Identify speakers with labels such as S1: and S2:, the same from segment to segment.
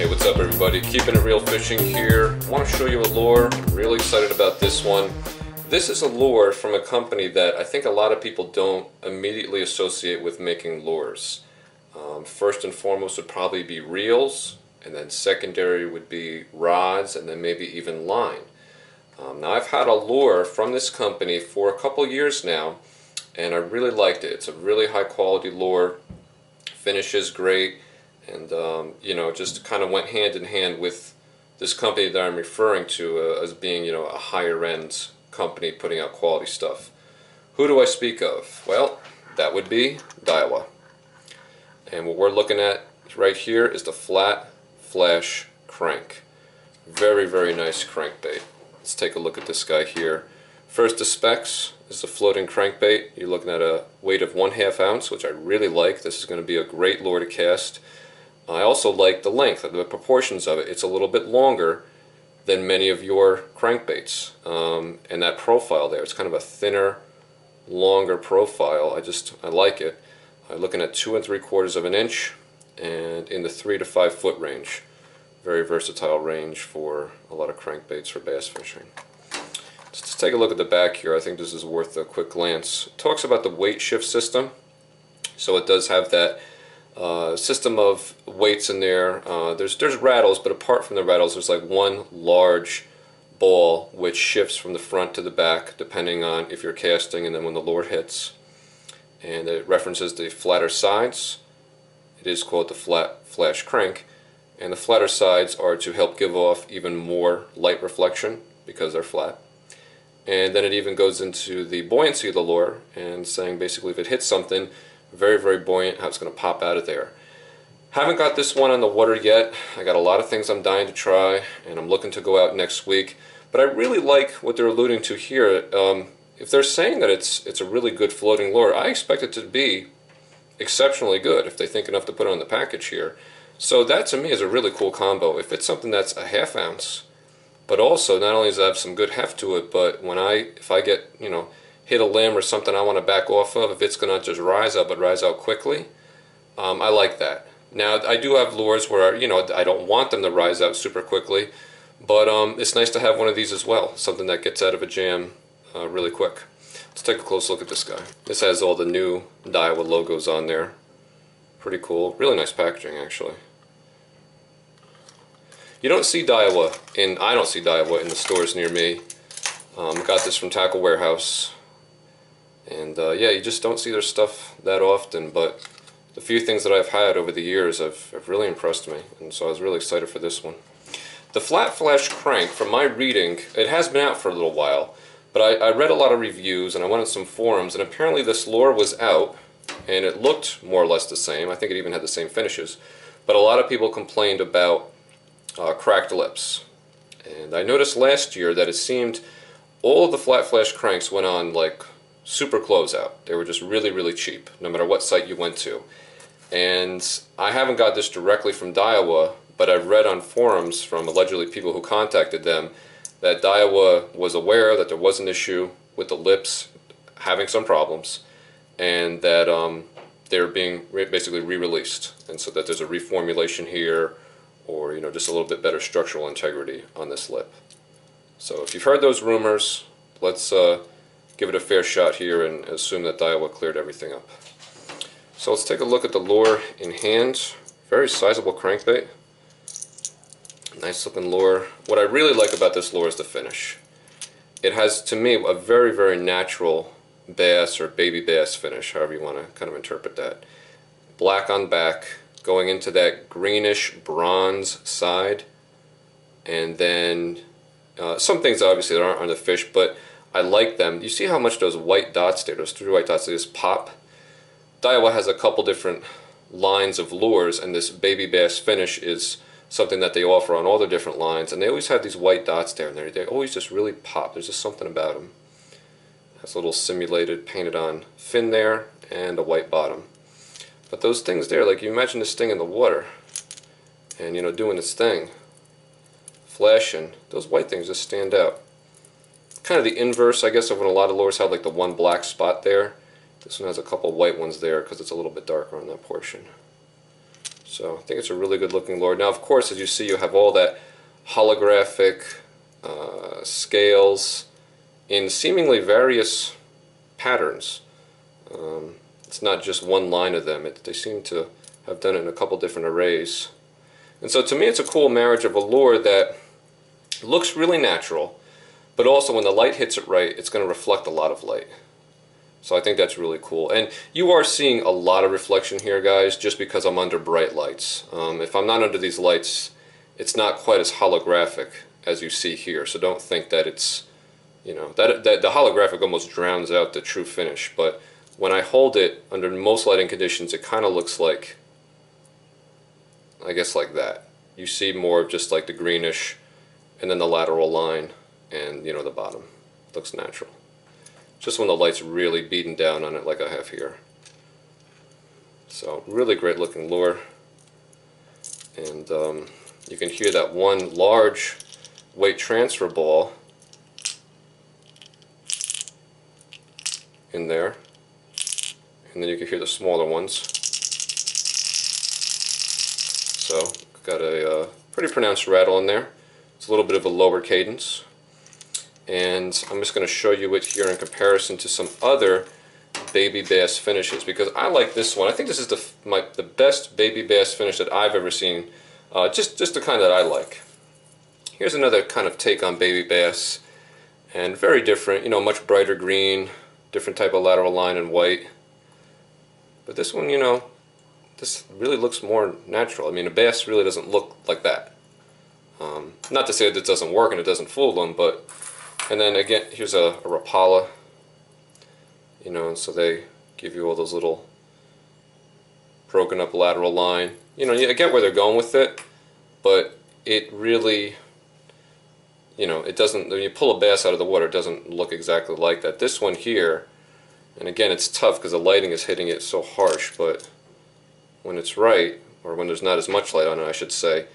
S1: Hey, what's up everybody? Keeping it real fishing here. I want to show you a lure. I'm really excited about this one. This is a lure from a company that I think a lot of people don't immediately associate with making lures. First and foremost would probably be reels, and then secondary would be rods, and then maybe even line. Now I've had a lure from this company for a couple years now, and I really liked it. It's a really high quality lure, finishes great, and you know, just kind of went hand in hand with this company that I'm referring to as being, you know, a higher end company putting out quality stuff. Who do I speak of? Well, that would be Daiwa. And what we're looking at right here is the Flat Flash Crank. Very, very nice crankbait. Let's take a look at this guy here. First, the specs is a floating crankbait. You're looking at a weight of 1/2 ounce, which I really like. This is going to be a great lure to cast. I also like the length, the proportions of it. It's a little bit longer than many of your crankbaits, and that profile there, it's kind of a thinner, longer profile. I like it. I'm looking at 2 3/4 inch and in the 3 to 5 foot range. Very versatile range for a lot of crankbaits for bass fishing. Let's take a look at the back here. I think this is worth a quick glance. It talks about the weight shift system. So it does have that system of weights in there. There's rattles, but apart from the rattles, there's like one large ball which shifts from the front to the back depending on if you're casting and then when the lure hits. And it references the flatter sides. It is called the Flat Flash Crank, and the flatter sides are to help give off even more light reflection because they're flat. And then it even goes into the buoyancy of the lure and saying basically if it hits something very, very buoyant, how it's going to pop out of there. Haven't got this one on the water yet. I got a lot of things I'm dying to try, and I'm looking to go out next week. But I really like what they're alluding to here. If they're saying that it's a really good floating lure, I expect it to be exceptionally good if they think enough to put it on the package here. So that to me is a really cool combo. If it's something that's a 1/2 ounce, but also not only does it have some good heft to it, but if I get, you know, hit a limb or something I want to back off of, if it's going to just rise up, but rise out quickly, I like that. Now I do have lures where, you know, I don't want them to rise out super quickly, but it's nice to have one of these as well, something that gets out of a jam really quick. Let's take a close look at this guy. This has all the new Daiwa logos on there. Pretty cool. Really nice packaging, actually. You don't see Daiwa I don't see Daiwa in the stores near me. Got this from Tackle Warehouse. And yeah, you just don't see their stuff that often, but the few things that I've had over the years have really impressed me, and so I was really excited for this one. The Flat Flash Crank, from my reading, it has been out for a little while, but I read a lot of reviews and I went on some forums, and apparently this lure was out and it looked more or less the same. I think it even had the same finishes, but a lot of people complained about cracked lips. And I noticed last year that it seemed all of the Flat Flash Cranks went on like super closeout. They were just really, really cheap, no matter what site you went to. And I haven't got this directly from Daiwa, but I've read on forums from allegedly people who contacted them that Daiwa was aware that there was an issue with the lips having some problems, and that they're being basically re-released, and so that there's a reformulation here, or, you know, just a little bit better structural integrity on this lip. So if you've heard those rumors, let's give it a fair shot here and assume that Daiwa cleared everything up. So let's take a look at the lure in hand. Very sizable crankbait. Nice looking lure. What I really like about this lure is the finish. It has, to me, a very, very natural bass or baby bass finish, however you want to kind of interpret that. Black on back, going into that greenish bronze side, and then some things obviously that aren't on the fish, but I like them. You see how much those white dots there, those 3 white dots, they just pop? Daiwa has a couple different lines of lures, and this baby bass finish is something that they offer on all the different lines, and they always have these white dots there, and they always just really pop. There's just something about them. Has a little simulated painted on fin there and a white bottom. But those things there, like you imagine this thing in the water and, you know, doing its thing, flashing, those white things just stand out. Kind of the inverse, I guess, of what a lot of lures have, like the one black spot there. This one has a couple white ones there because it's a little bit darker on that portion. So I think it's a really good looking lure. Now of course, as you see, you have all that holographic scales in seemingly various patterns. It's not just one line of them. They seem to have done it in a couple different arrays. And so to me it's a cool marriage of a lure that looks really natural, but also when the light hits it right, it's going to reflect a lot of light. So I think that's really cool. And you are seeing a lot of reflection here, guys, just because I'm under bright lights. If I'm not under these lights, it's not quite as holographic as you see here. So don't think that it's, you know, that the holographic almost drowns out the true finish. But when I hold it under most lighting conditions, it kind of looks like, I guess like that. You see more of just like the greenish and then the lateral line and, you know, the bottom. Looks natural. Just when the light's really beating down on it like I have here. So really great looking lure. And you can hear that one large weight transfer ball in there. And then you can hear the smaller ones. So got a pretty pronounced rattle in there. It's a little bit of a lower cadence. And I'm just going to show you it here in comparison to some other baby bass finishes, because I like this one. I think this is the best baby bass finish that I've ever seen, just the kind that I like. Here's another kind of take on baby bass, and very different, you know, much brighter green, different type of lateral line and white. But this one, you know, this really looks more natural. I mean, a bass really doesn't look like that. Not to say that it doesn't work and it doesn't fool them, but... And then again, here's a Rapala, you know, and so they give you all those little broken up lateral line. You know, I get where they're going with it, but it really, you know, it doesn't, when you pull a bass out of the water, it doesn't look exactly like that. This one here, and again, it's tough because the lighting is hitting it so harsh, but when it's right, or when there's not as much light on it, I should say,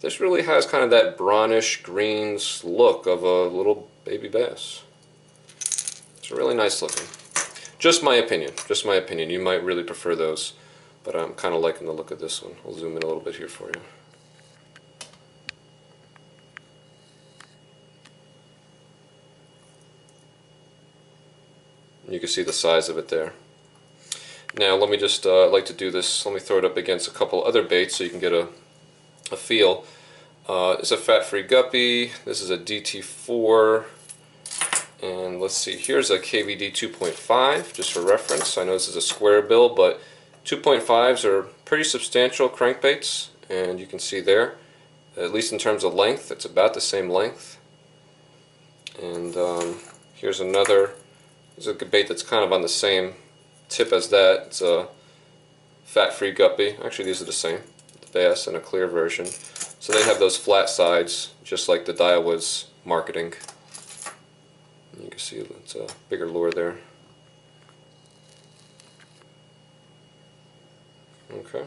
S1: this really has kind of that brownish greens look of a little baby bass. It's really nice looking. Just my opinion. Just my opinion. You might really prefer those, but I'm kind of liking the look of this one. I'll zoom in a little bit here for you. You can see the size of it there. Now let me just like to do this. Let me throw it up against a couple other baits so you can get a feel. It's a fat-free guppy. This is a DT4, and let's see, here's a KVD 2.5 just for reference. I know this is a square bill, but 2.5s are pretty substantial crankbaits, and you can see there, at least in terms of length, it's about the same length. And here's another. There's a bait that's kind of on the same tip as that. It's a fat-free guppy. Actually, these are the same. Bass and a clear version. So they have those flat sides, just like the Daiwa's marketing. You can see it's a bigger lure there. Okay.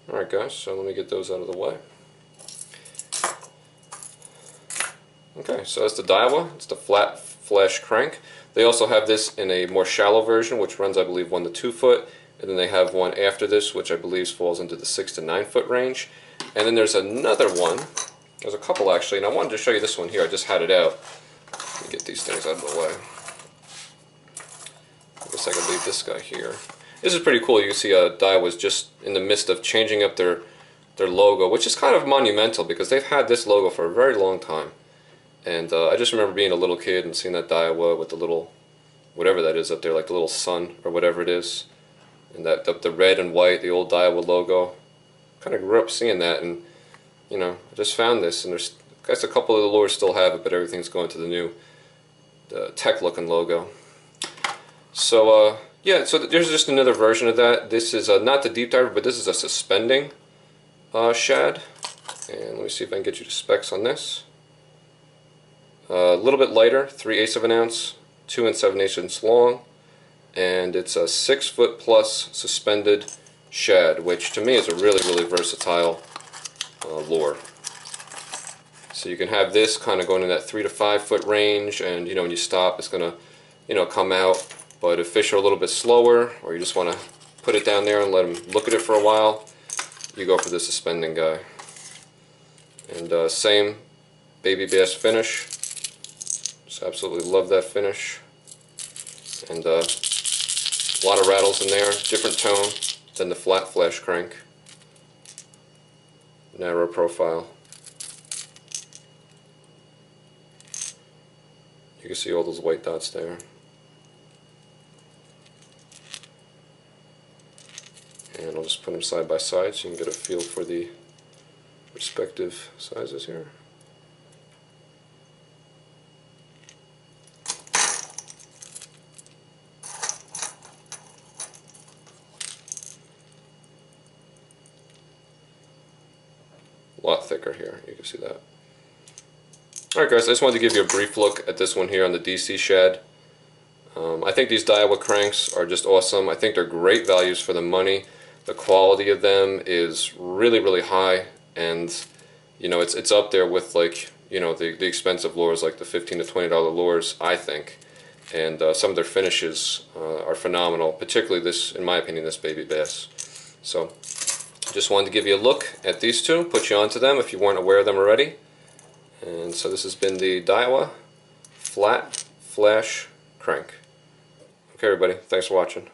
S1: Alright guys, so let me get those out of the way. Okay, so that's the Daiwa. It's the Flat Flash Crank. They also have this in a more shallow version, which runs, I believe, 1 to 2 foot. And then they have one after this, which I believe falls into the 6 to 9 foot range. And then there's another one. There's a couple actually, and I wanted to show you this one here. I just had it out. Let me get these things out of the way. I guess I can leave this guy here. This is pretty cool. You can see Daiwa's just in the midst of changing up their logo, which is kind of monumental because they've had this logo for a very long time. And I just remember being a little kid and seeing that Daiwa with the little, whatever that is up there, like the little sun or whatever it is. And that the red and white, the old Daiwa logo. Kind of grew up seeing that, and you know, I just found this, and there's, I guess a couple of the lures still have it, but everything's going to the new tech-looking logo. So yeah, so there's just another version of that. This is not the deep diver, but this is a suspending shad. And let me see if I can get you the specs on this. A little bit lighter, 3/8 of an ounce, 2 7/8 long. And it's a 6 foot plus suspended shad, which to me is a really, really versatile lure. So you can have this kind of going in that 3 to 5 foot range, and when you stop, it's gonna, come out. But if fish are a little bit slower, or you just want to put it down there and let them look at it for a while, you go for the suspending guy. And same baby bass finish. Just absolutely love that finish. And a lot of rattles in there, different tone than the Flat Flash Crank. Narrow profile. You can see all those white dots there. And I'll just put them side by side so you can get a feel for the respective sizes here. A lot thicker here, you can see that. Alright guys, I just wanted to give you a brief look at this one here on the DC shad. I think these Daiwa cranks are just awesome. I think they're great values for the money. The quality of them is really, really high, and you know, it's up there with, like, you know, the expensive lures, like the $15 to $20 lures, I think. And some of their finishes are phenomenal, particularly this, in my opinion, this baby bass. So just wanted to give you a look at these two, put you onto them if you weren't aware of them already. And so this has been the Daiwa Flat Flash Crank. Okay everybody, thanks for watching.